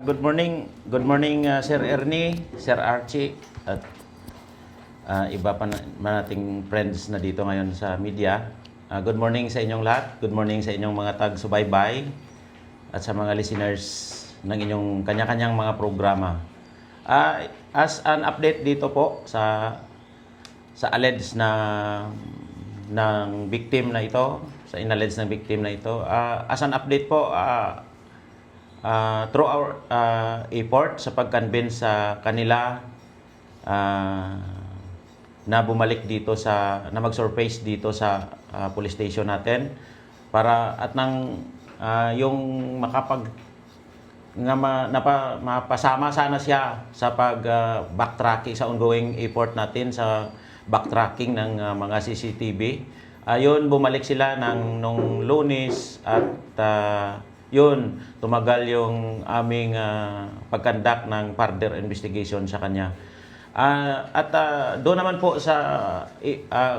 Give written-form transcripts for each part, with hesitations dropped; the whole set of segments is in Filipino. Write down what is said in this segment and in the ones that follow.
Good morning Sir Ernie, Sir Archie, at iba pa nating friends na dito ngayon sa media. Good morning sa inyong lahat, good morning sa inyong mga tag-subaybay at sa mga listeners ng inyong kanya-kanyang mga programa. As an update dito po sa alleged na ng victim na ito, sa inalleged ng victim na ito, as an update po, through our effort sa pag-convince sa kanila na bumalik dito na mag-surface dito sa police station natin para at nang yung mapasama sana siya sa backtracking sa ongoing effort natin sa backtracking ng mga CCTV. Yun, bumalik sila nung Lunes at yun, tumagal yung aming pag-conduct ng further investigation sa kanya. Doon naman po sa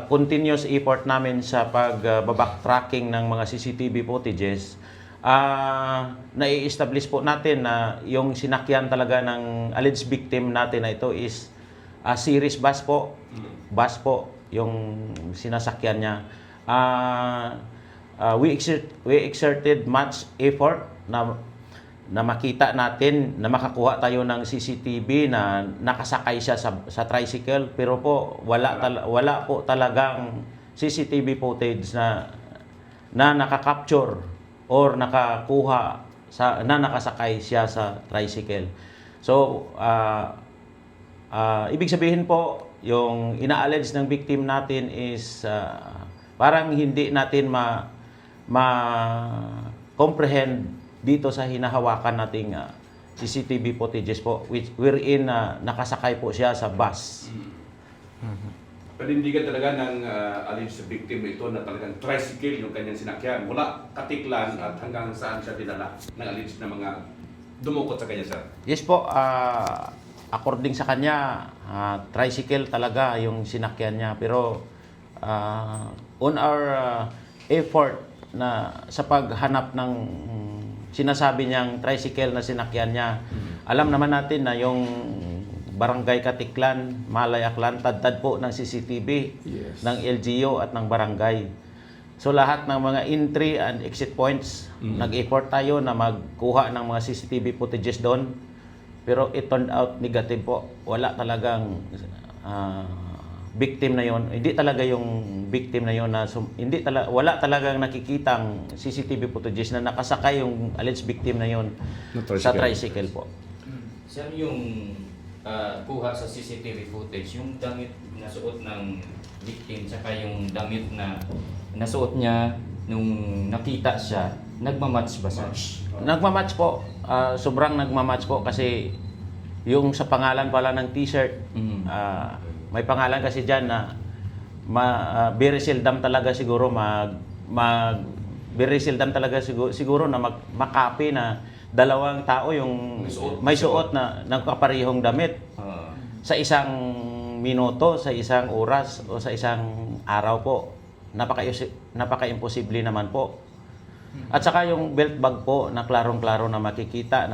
continuous effort namin sa pag-backtracking ng mga CCTV footages, nai-establish po natin na yung sinakyan talaga ng alleged victim natin na ito is series bus po. Bus po yung sinasakyan niya. We exerted much effort na makita natin, na makakuha tayo ng CCTV na nakasakay siya sa tricycle, pero po wala po talagang CCTV footage na nakaka-capture or nakakuha na nakasakay siya sa tricycle. So ibig sabihin po, yung ina-allege ng victim natin is parang hindi natin ma-comprehend dito sa hinahawakan nating CCTV footages po, wherein nakasakay po siya sa bus. Panindigan talaga ng alleged victim ito na talagang tricycle yung kanyang sinakyan mula Katiklan at hanggang saan siya dinala ng alleged na mga dumukot sa kanya, sir? Yes po, according sa kanya, tricycle talaga yung sinakyan niya, pero on our effort na sa paghanap ng sinasabi niyang tricycle na sinakyan niya. Alam naman natin na yung Barangay Katiklan, Malayaklan, tad-tad po ng CCTV, yes, ng LGU at ng barangay. So lahat ng mga entry and exit points, nag-effort tayo na magkuha ng mga CCTV footages doon. Pero it turned out negative po. Wala talagang victim na yon, hindi talaga yung victim na yon wala talagang nakikitang CCTV footages na nakasakay yung alleged victim na yon sa tricycle po. Sir, yung kuha sa CCTV footage, yung damit na suot ng victim saka yung damit na nasuot niya nung nakita siya, nagmamatch ba sir? Nagmamatch po. Sobrang nagmamatch po kasi yung sa pangalan pala ng t-shirt, may pangalan kasi dyan na very seldom talaga siguro very seldom talaga siguro na makapi na dalawang tao yung may suot na nagkaparehong damit sa isang minuto, sa isang oras o sa isang araw po. Napaka-imposible naman po. At saka yung belt bag po na klarong-klaro na makikita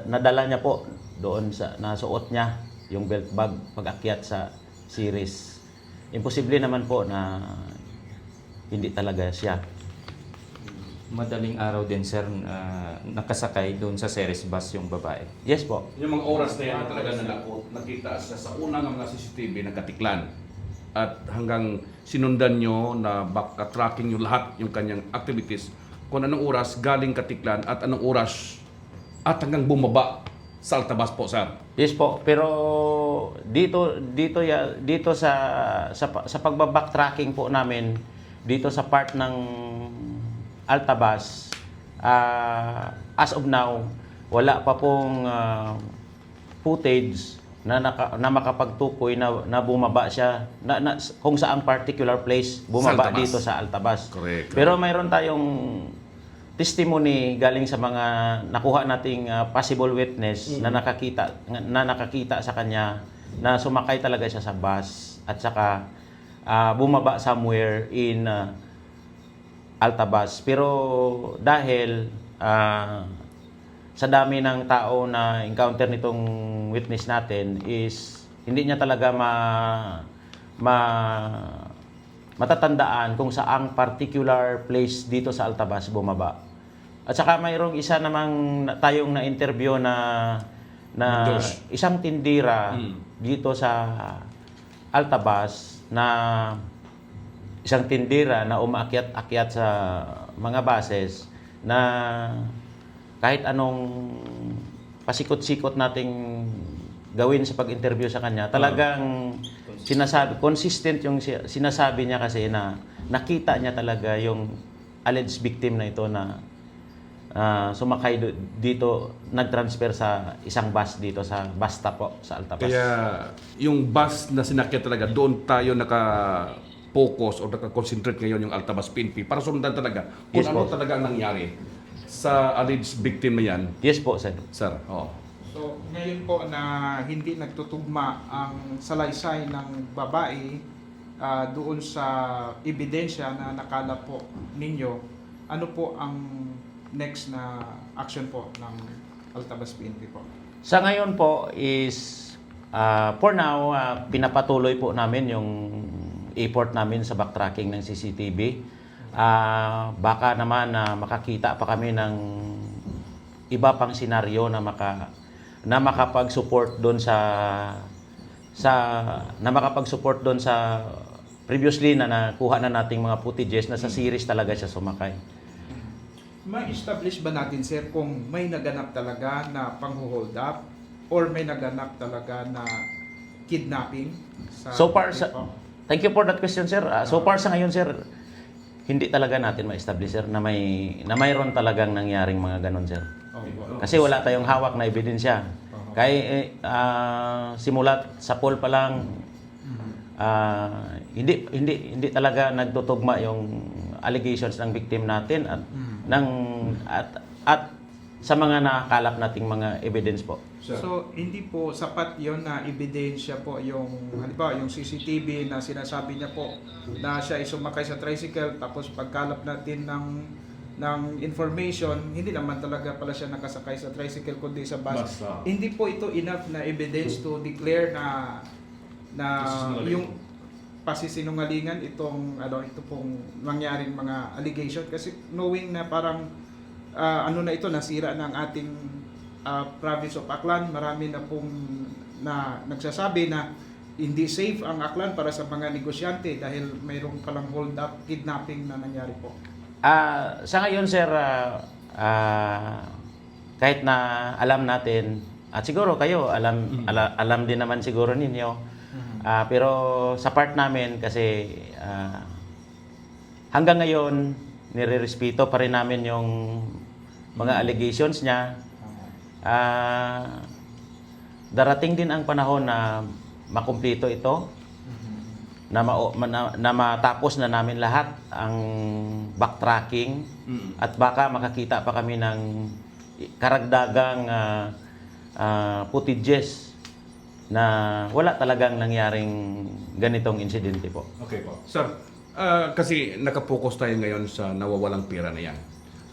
nadala niya po doon sa nasuot niya yung belt bag pag-akyat sa series. Imposible naman po na hindi talaga siya. Madaling araw din sir, nakasakay doon sa series bus yung babae. Yes po. Yung mga oras na yan na talaga nakita siya sa unang mga CCTV ng Katiklan at hanggang sinundan nyo na back-tracking nyo lahat yung kanyang activities kung anong oras galing Katiklan at anong oras at hanggang bumaba sa Altabas po, sir. Yes po, pero dito sa pagba-backtracking po namin dito sa part ng Altabas, as of now wala pa pong footage na makapagtukoy na bumaba siya kung saang particular place bumaba dito sa Altabas. Correct. Pero mayroon tayong testimony galing sa mga nakuha nating possible witness na nakakita sa kanya na sumakay talaga siya sa bus at saka bumaba somewhere in Altabas. Pero dahil sa dami ng tao na encounter nitong witness natin is hindi niya talaga matatandaan kung saang particular place dito sa Altabas bumaba. At saka mayroong isa namang tayong na-interview na Josh. isang tindira dito sa Altabas na isang tindira na umaakyat-akyat sa mga bases na kahit anong pasikot-sikot nating gawin sa pag-interview sa kanya, talagang consistent yung sinasabi niya kasi na nakita niya talaga yung alleged victim na ito na sumakay dito, nag-transfer sa isang bus dito sa bus stop po sa Altabas. Kaya yung bus na sinakyan talaga, doon tayo naka-focus o naka-concentrate ngayon yung Altabas PNP para sundan talaga kung Yes, ano po. talaga ang nangyari sa alleged victim na yan. Yes po, sir. Sir, oo. So, ngayon po na hindi nagtutugma ang salaysay ng babae doon sa ebidensya na nakala po ninyo, ano po ang next na action po ng Altabas PNP po? Sa ngayon po is, for now, pinapatuloy po namin yung effort namin sa backtracking ng CCTV. Baka naman makakita pa kami ng iba pang senaryo na makapag-support doon makapag-support doon sa previously na nakuha na nating mga footages na sa series talaga siya sumakay. Ma-establish ba natin, sir, kung may naganap talaga na pang-hold up or may naganap talaga na kidnapping? So far thank you for that question, sir. So far sa ngayon, sir, hindi talaga natin ma-establish, sir, na mayroon talagang nangyaring mga ganon, sir. Okay po. Kasi wala tayong hawak na ebidensya. Kaya simulat sa poll pa lang, hindi talaga nagtutugma yung allegations ng victim natin at sa mga nakakalap nating mga evidence po. So, hindi po sapat yon na ebidensya po yung, halimbawa, yung CCTV na sinasabi niya po na siya ay sumakay sa tricycle tapos pagkalap natin ng information, hindi naman talaga pala siya nakasakay sa tricycle kundi sa bus. Bus, Hindi po ito enough na evidence to declare na Sinungaling. yung pasisinungalingan ito pong mangyaring mga allegation kasi knowing na parang ito nasira ng ating province of Aklan, marami na pong nagsasabi na hindi safe ang Aklan para sa mga negosyante dahil mayroong palang hold up, kidnapping na nangyari po. Sa ngayon, sir, kahit na alam natin, at siguro kayo, alam din naman siguro ninyo, pero sa part namin kasi hanggang ngayon, nire-respeto pa rin namin yung mga allegations niya. Darating din ang panahon na makumpleto ito, na matapos na namin lahat ang backtracking at baka makakita pa kami ng karagdagang footages na wala talagang nangyaring ganitong insidente po. Okay po. Sir, kasi nakapokus tayo ngayon sa nawawalang pera na yan.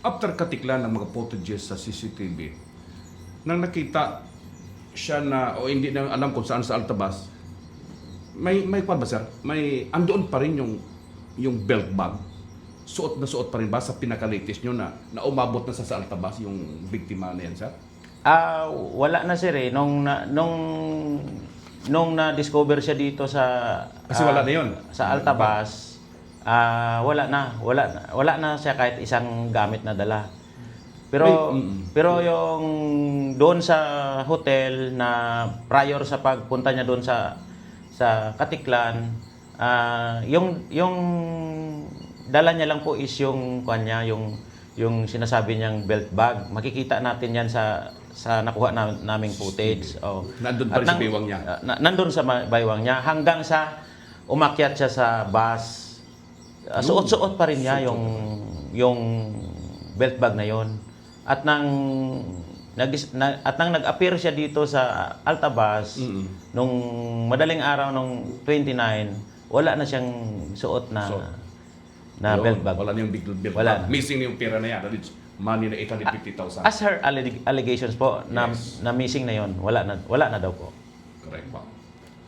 After katiklan ng mga footages sa CCTV, nang nakita siya na, o hindi na alam kung saan sa Altabas, may kwan ba, sir? May andoon pa rin yung belt bag. Suot na suot pa rin ba sa pinaka-latest nyo na umabot na sa Altabas yung biktima na yan, sir? Wala na, sir, eh. Nung na-discover siya dito sa Kasi wala na yun. sa Altabas, wala na siya kahit isang gamit na dala. Pero yung doon sa hotel na prior sa pagpunta niya doon sa Katiklan, yung dala niya lang po is yung kanya, yung sinasabi niyang belt bag. Makikita natin 'yan sa nakuha naming footage. Nandun pa rin sa baywang niya. Nandun sa baywang niya hanggang sa umakyat siya sa bus. Suot-suot pa rin niya yung belt bag na 'yon. At nang nag-appear siya dito sa Altabas nung madaling araw nung 29, wala na siyang suot na belt bag. Wala na yung belt Wala bag. Missing yung pera na yan. money na 850,000. As her allegations po, na, Yes. na missing na yon, wala na daw po. Correct po.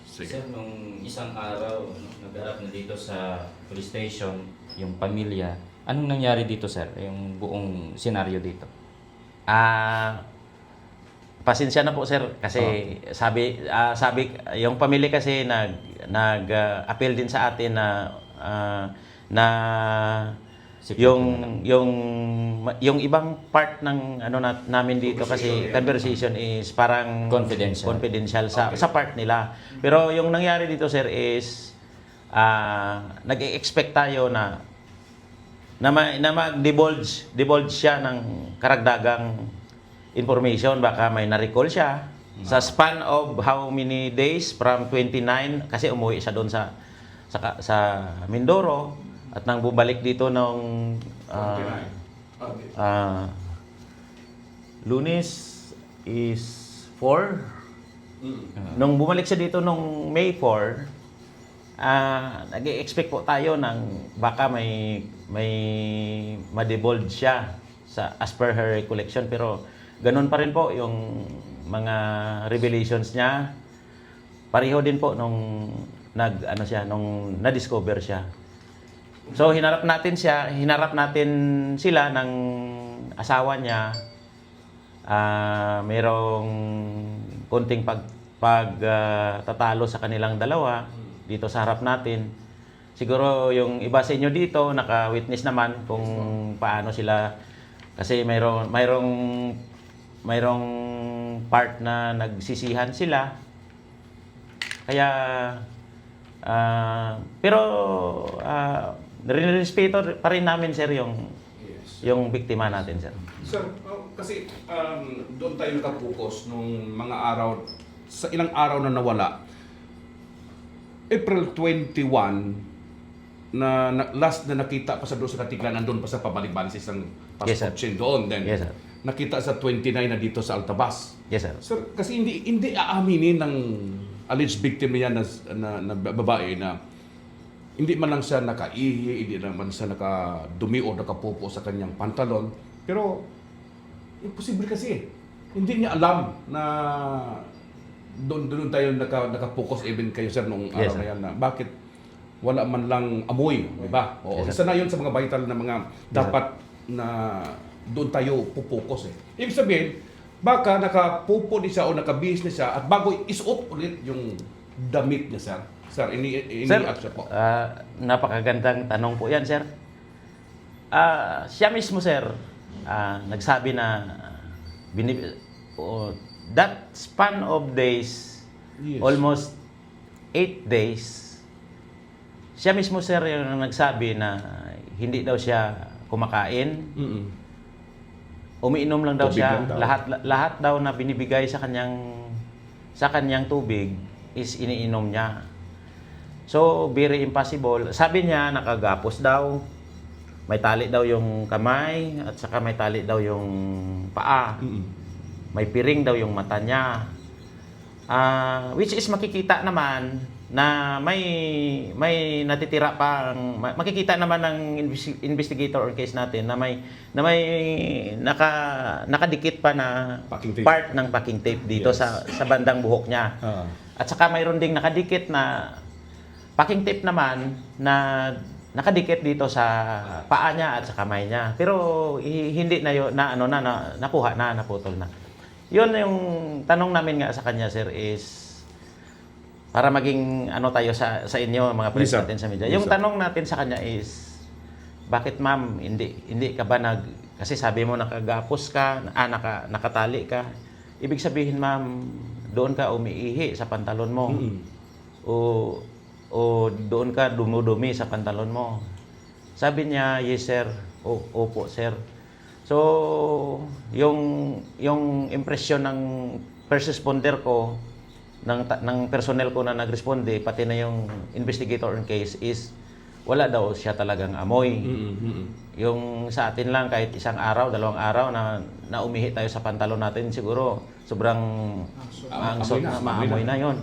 Sige. Sir, nung isang araw, nag-harap na dito sa police station, yung pamilya, anong nangyari dito, sir? Yung buong senaryo dito? Pasensya na po sir kasi sabi yung pamilya kasi nag-appeal din sa atin na yung ibang part ng namin dito kasi conversation is parang confidential sa part nila. Pero yung nangyari dito sir is nag-expect tayo na mag-divulge siya ng karagdagang information, baka may na-recall siya sa span of how many days from 29 kasi umuwi siya doon sa Mindoro at nang bumalik dito nung Lunes is 4. Nung bumalik siya dito nung May 4, nag-expect po tayo ng baka may ma-divulge siya as per her recollection, pero ganun pa rin po yung mga revelations niya. Pareho din po nung nung na-discover siya. So hinarap natin sila ng asawa niya. Merong konting tatalo sa kanilang dalawa dito sa harap natin. Siguro yung iba sa inyo dito naka-witness naman kung paano sila, kasi mayroong part na nagsisihan sila. Kaya pero nirespeto pa rin namin sir yung biktima natin sir. Sir, kasi doon tayo nakapokus nung mga araw, sa ilang araw na nawala. April 21, last na nakita pa sa doon sa Katiklan, nandun pa sa pabalik-balik sa isang Yes, passport sir. chain doon. Then, Yes, sir. nakita sa 29 na dito sa Altabas. Yes sir. Sir, kasi hindi aaminin ng alleged victim niya na babae na hindi man lang siya nakaihi, hindi naman siya nakadumi o nakapupo sa kanyang pantalon. Pero, imposible kasi. Hindi niya alam na doon tayo nakapokus even kayo sir nung araw Yes, sir. na yan na bakit wala man lang amoy, di ba? Oo, Yes, isa na yun sa mga vital na mga dapat na doon tayo pupokus eh. Ibig sabihin, baka nakapupo ni siya o nakabihis ni siya at bago isuot ulit yung damit niya sir. Sir, ini-act siya po. Napakagandang tanong po yan, sir. Siya mismo, sir, nagsabi na that span of days, Yes. almost 8 days, siya mismo, sir, yung nagsabi na hindi daw siya kumakain. Mm-mm. Umiinom lang daw Tubig siya. lang daw. Lahat daw na binibigay sa kanyang tubig is iniinom niya. So, very impossible. Sabi niya, nakagapos daw. May tali daw yung kamay at saka may tali daw yung paa. Mm-mm. May piring daw yung mata niya. Which is makikita naman na may natitira pa, makikita naman ng investigator or case natin na may nakadikit pa na Packing tape. part ng packing tape dito Yes. sa bandang buhok niya. At saka mayroon ding nakadikit na packing tape naman na nakadikit dito sa paa niya at sa kamay niya. Pero hindi na yun, nakuha na, naputol na. Yun yung tanong namin nga sa kanya, sir, is para maging tayo sa inyo, mga friends Yes, sir. natin sa media. Yes, Yung sir. tanong natin sa kanya is, bakit ma'am, hindi ka ba kasi sabi mo nakagapos ka, nakatali ka. Ibig sabihin, ma'am, doon ka umiihi sa pantalon mo. Mm-mm. O doon ka dumudumi sa pantalon mo. Sabi niya, yes sir. Opo sir. So, yung impression ng first responder ko, ng personnel ko na nagresponde, pati na yung investigator on case is, wala daw siya talagang amoy. Mm-mm. Yung sa atin lang, kahit isang araw, 2 araw na umihi tayo sa pantalon natin, siguro sobrang Amoy na, maamoy na yon.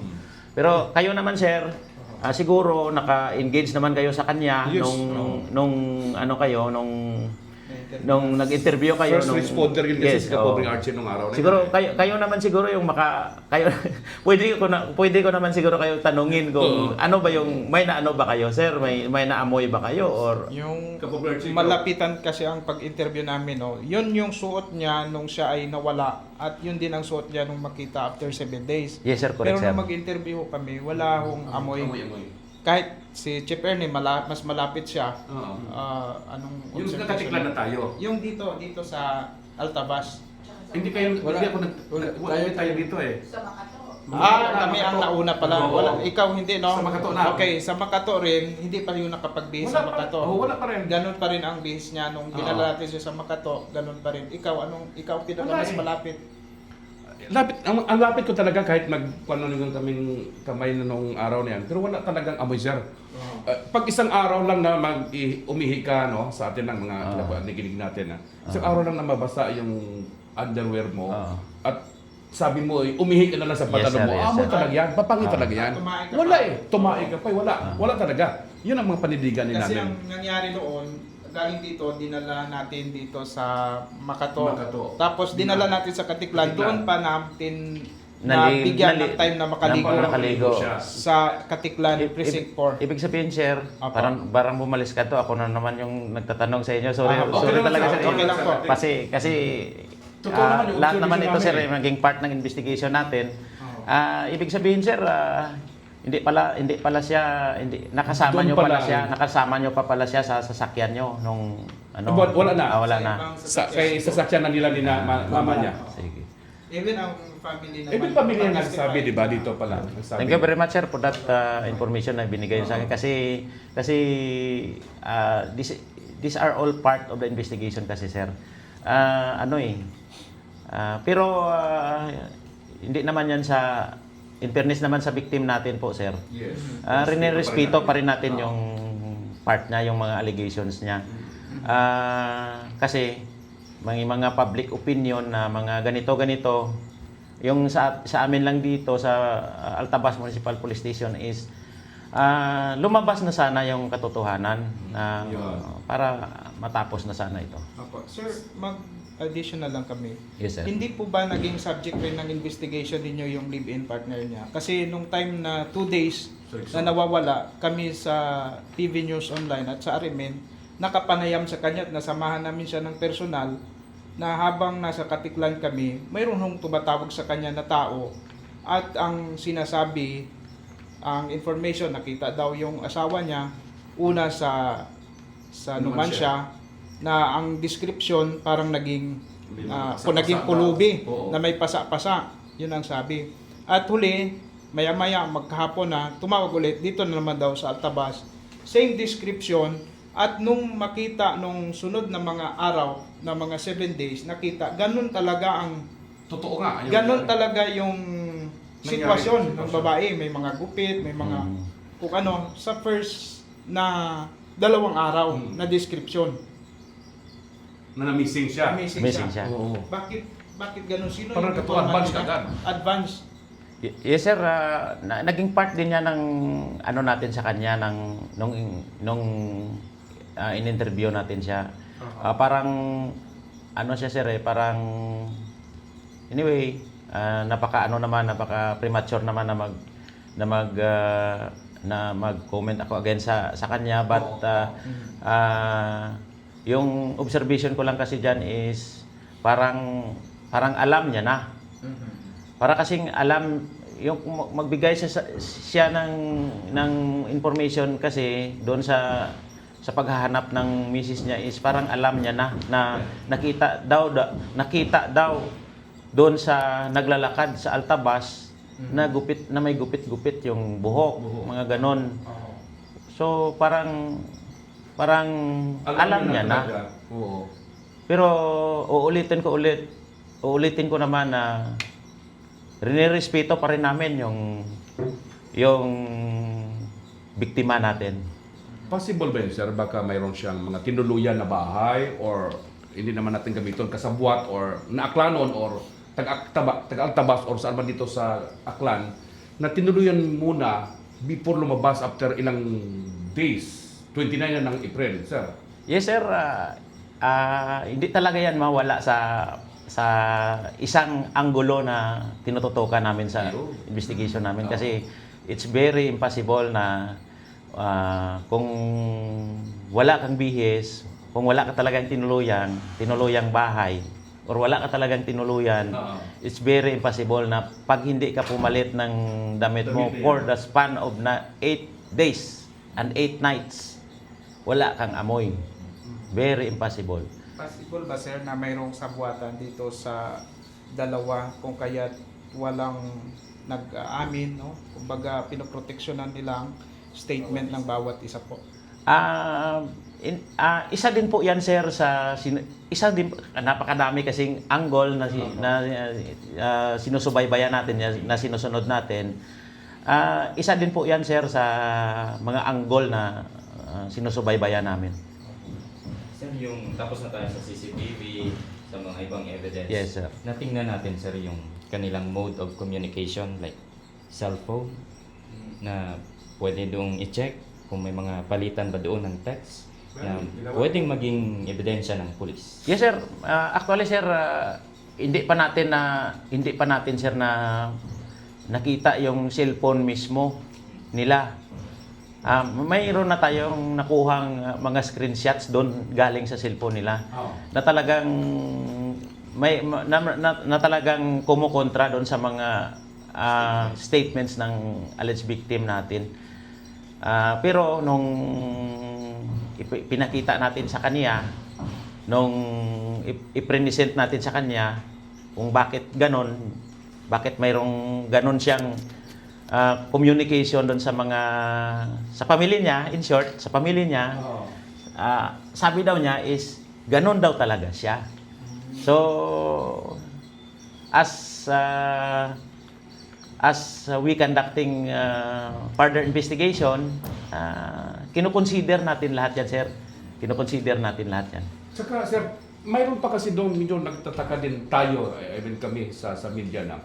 Pero kayo naman sir, siguro naka-engage naman kayo sa kanya Yes. nung nung nag-interview kayo First nung responder yun kasi Yes, si oo. Kapobring Archie nung araw na Siguro yun. kayo naman siguro yung kayo pwede ko naman siguro kayo tanungin kung Oo. ano ba yung may naano ba kayo, sir? May naamoy ba kayo or Yung Kapobring Archie, malapitan kasi ang pag-interview namin, no, yun yung suot niya nung siya ay nawala at yun din ang suot niya nung makita after 7 days. Yes, sir, correct, Pero sir. nung mag-interview kami, wala hong amoy. Amoy. Kahit si Chief Ernie, mas malapit siya. Oo. Anong Yung observation nakatiklan niya? na tayo. Yung dito sa Altabas. Hindi kayo, Wala. hindi ako wala tayo dito eh. Kami ang nauna pala. Oo. Wala, ikaw hindi, no? Sa Makato na. Okay, sa Makato rin, hindi pa yung nakapagbihis sa Makato. Wala pa rin. Ganun pa rin ang bihis niya nung Oo. dinala natin siya sa Makato, ganun pa rin. Ikaw pinaka Wala mas eh. malapit. Ang lapit ko talaga kahit magpano yung kaming kamay na nung araw na yan. Pero wala talagang amoy, sir. Pag isang araw lang na umihi ka no, sa atin ng mga nakikinig natin. Isang araw lang na mabasa yung underwear mo at sabi mo, umihi ka na lang sa Yes, pantalon sir, mo. yes, Amoy sir. talaga yan. Papangit talaga yan. Tumae ka Wala pa. eh. Tumae ka pa. Wala. Wala talaga. Yun ang mga panindigan Kasi namin. ang nangyari noon, galing dito, dinala natin dito sa Makato. Makato. Tapos dinala natin sa Katiklan. Katiklan. Doon pa natin Nali- bigyan nali- ng time na makaligo nakaligo. siya. sa Katiklan Precinct 4. Ibig sabihin, sir, Apo. parang bumalis ka to. Ako na naman yung nagtatanong sa inyo. Sorry, Okay sorry lang, talaga sir. sir. Okay lang po. Kasi Totoo naman yung lahat naman ito, observation sir, namin. naging part ng investigation natin. Ibig sabihin, sir, hindi pala siya, nakasama Doon nyo pa pala lang. siya, nakasama nyo pa pala siya sa sasakyan nyo nung Wala na. wala na. Kay sasakyan na nila ni mama niya. Sige. Even ang family naman. Even pamilya nga nagsabi, di ba, dito pala. Nagsabi. Thank you very much, sir, for that information na binigay niyo sa akin. Kasi these are all part of the investigation kasi, sir. Pero hindi naman yan in fairness naman sa victim natin po, sir. Yes. Rinirespeto pa rin natin yung part niya, yung mga allegations niya. Kasi may mga public opinion na mga ganito, yung sa amin lang dito sa Altabas Municipal Police Station is lumabas na sana yung katotohanan na para matapos na sana ito. Opo. Sir, mag-additional lang kami. Yes, sir. Hindi po ba naging subject rin ng investigation ninyo yung live-in partner niya? Kasi nung time na 2 days na nawawala kami sa TV News Online at sa Arimen, nakapanayam sa kanya at nasamahan namin siya ng personal na habang nasa Katiklan kami, mayroon hong tumatawag sa kanya na tao at ang sinasabi, ang information, nakita daw yung asawa niya una sa Numancia na ang description parang naging naging pulubi Oo. na may pasa-pasa. Yun ang sabi. At huli, maya-maya magkahapon na tumawag ulit dito na naman daw sa Altabas. Same description at nung makita nung sunod na mga araw na mga 7 days, nakita ganun talaga ang Totoo nga. ganun talaga yung sitwasyon ng sitwasyon. babae. May mga gupit, may mga Mm. kung ano, sa first na 2 araw na description. Na na-missing siya. Amazing Missing siya. siya. Oo. Bakit ganun? Sino Parang yung kato, tutulungan advance niya? agad. Advance. Yes, sir, naging part din niya ng ano natin sa kanya nung in-interview natin siya. Parang ano siya, sir, parang anyway, napaka premature naman na mag-comment ako again sa kanya, but yung observation ko lang kasi diyan is parang alam niya na. Para kasing alam yung magbigay siya ng information kasi doon sa paghahanap ng misis niya is parang alam niya na nakita daw doon sa naglalakad sa Altabas na may gupit yung buhok, mga ganon. So parang alam niya na. talaga. Oo. Pero uulitin ko naman na rinirespeto pa rin namin yung biktima natin. Possible ba yun, sir? Baka mayroon siyang mga tinuluyan na bahay or hindi naman natin gamiton kasabwat or naaklanon or taga-Altabas or saan man dito sa Aklan na tinuluyan muna before lumabas after ilang days, 29 na ng April, sir. Yes, sir. hindi talaga yan mawala sa isang anggulo na tinututukan namin sa investigation namin kasi it's very impossible na kung wala kang bihis, kung wala ka talagang tinuluyang bahay or wala ka talagang tinuluyan, it's very impossible na pag hindi ka pumalit ng damit mo for the span of 8 days and 8 nights, wala kang amoy. Very impossible. Possible ba, sir, na mayroong sabuatan dito sa dalawa kung kaya't walang nag-aamin, no? Kumbaga, pinoproteksyonan nilang statement ng bawat isa po. Isa din po yan, sir, isa din, napakadami kasing angle na sinusubaybayan natin, na sinusunod natin. Isa din po yan, sir, sa mga angle na sinusubaybayan namin. Sir, yung tapos na tayo sa CCTV, sa mga ibang evidence. Yes, sir. Natingnan natin, sir, yung kanilang mode of communication like cellphone na pwede doong i-check kung may mga palitan ba doon ng text na pwedeng maging ebidensya ng pulis. Yes, sir. Actually, sir, hindi pa natin, sir, na nakita yung cellphone mismo nila. Mayroon na tayong nakuhang mga screenshots doon galing sa cellphone nila na talagang na talagang kumukontra doon sa mga statements ng alleged victim natin. Pero nung pinakita natin sa kanya, nung i-present natin sa kanya kung bakit mayroong ganon siyang communication doon sa pamilya niya, in short, sa pamilya niya, sabi daw niya is, ganon daw talaga siya. So, as we conducting further investigation, kinukonsider natin lahat yan, sir. Kinukonsider natin lahat yan. Saka sir, mayroon pa kasi doon medyo nagtataka din tayo, even kami sa media na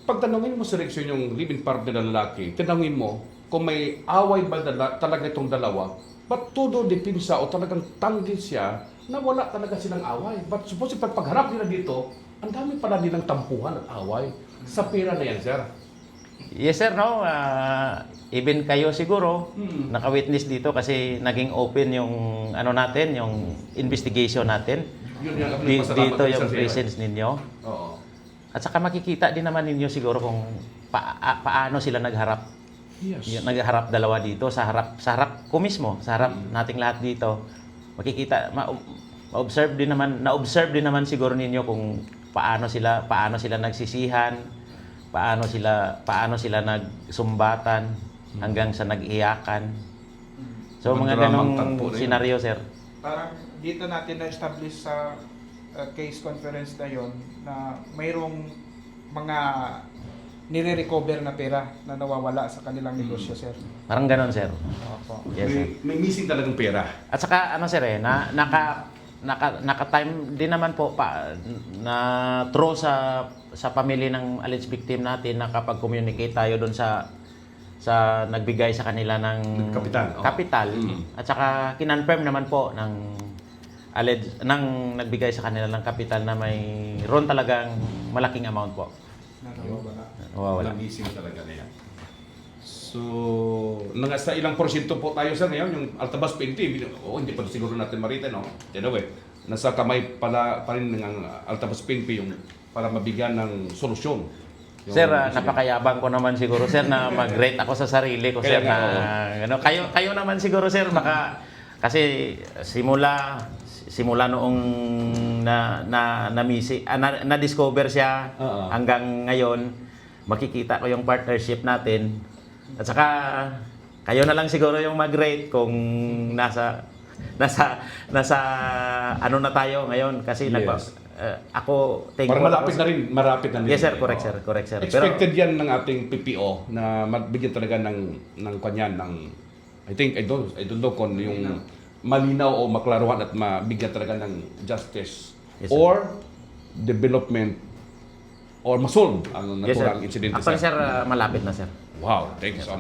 pagtanungin mo sa reaksyon yung living partner na lalaki, tanungin mo kung may away ba talaga itong dalawa, ba't todo depinsa o talagang tanggi siya na wala talaga silang away. But suppose pagharap nila dito, ang dami pala nilang tampuhan at away. Sa pera na yan, sir. Yes, sir, no? Even kayo siguro, naka-witness dito kasi naging open yung natin, yung investigation natin. Yun yung Dito yung presence ninyo. Oo. At saka makikita din naman ninyo siguro kung paano sila nagharap. Yes. Nagharap dalawa dito sa harap ko mismo, sa harap nating lahat dito. Makikita, na-observe din naman siguro ninyo kung paano sila nagsisihan, paano sila nagsumbatan hanggang sa nag-iyakan. So mga ganong senaryo, sir. Parang dito natin na-establish sa case conference na yon na mayroong mga nire-recover na pera na nawawala sa kanilang negosyo, sir. Parang ganon, sir. Opo. Yes, sir. May missing talagang pera. At saka sir, naka-time din naman po na through sa pamilya ng alleged victim natin na kapag communicate tayo doon sa nagbigay sa kanila ng kapital. At saka kinonfirm naman po ng nagbigay sa kanila ng kapital na mayroon talagang malaking amount po. Walang missing talaga na yan. So, sa ilang porsyento po tayo, sir, ngayon, yung Altabas PNP, hindi pa siguro natin marita, no? Anyway, nasa kamay pa rin ng Altabas PNP yung para mabigyan ng solusyon. Sir, napakayabang ko naman siguro, sir, na mag-rate ako sa sarili ko, sir, na kayo naman siguro, sir, kasi simula noong na-discover siya hanggang ngayon, makikita ko yung partnership natin. At saka kayo na lang siguro yung mag-rate kung nasa ano na tayo ngayon kasi Yes. ako Parang marapit na rin. Yes, sir, correct, sir. Expected yan ng ating PPO na mabigyan talaga ng kanyan ng I don't know kung yung malinaw o maklaruhan at mabigyan talaga ng justice. Yes, sir. Or development or masolve ang Yes, sir. naturang insidente. Actually, sir, malapit na, sir. Wow, thank you so much.